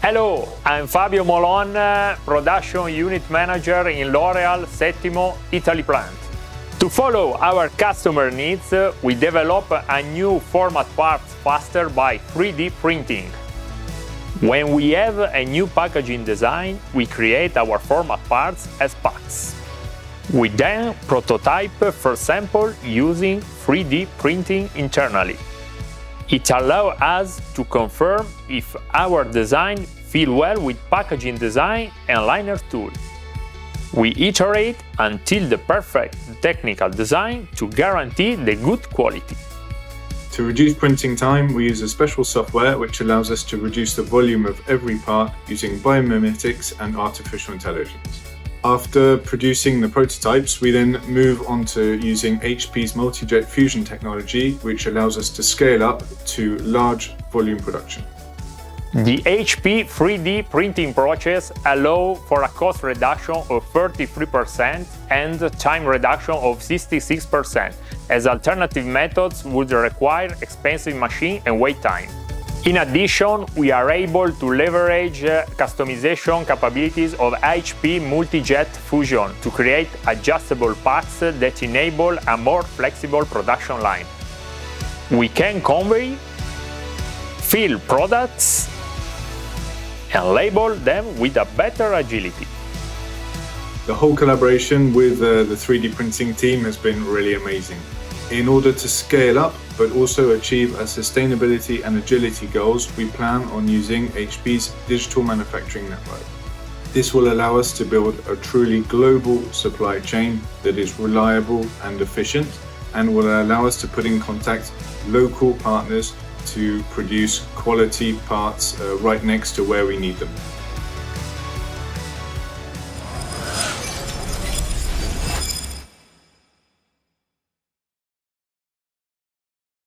Hello, I'm Fabio Molon, Production Unit Manager in L'Oreal Settimo, Italy plant. To follow our customer needs, we develop a new format parts faster by 3D printing. When we have a new packaging design, we create our format parts as packs. We then prototype for sample using 3D printing internally. It allows us to confirm if our design fits well with packaging design and liner tool. We iterate until the perfect technical design to guarantee the good quality. To reduce printing time, we use a special software which allows us to reduce the volume of every part using biomimetics and artificial intelligence. After producing the prototypes, we then move on to using HP's multi-jet fusion technology, which allows us to scale up to large volume production. The HP 3D printing process allows for a cost reduction of 33% and time reduction of 66%, as alternative methods would require expensive machine and wait time. In addition, we are able to leverage customization capabilities of HP multi-jet fusion to create adjustable packs that enable a more flexible production line. We can convey, fill products, and label them with a better agility. The whole collaboration with the 3D printing team has been really amazing. In order to scale up, but also achieve our sustainability and agility goals, we plan on using HP's digital manufacturing network. This will allow us to build a truly global supply chain that is reliable and efficient, and will allow us to put in contact local partners to produce quality parts right next to where we need them.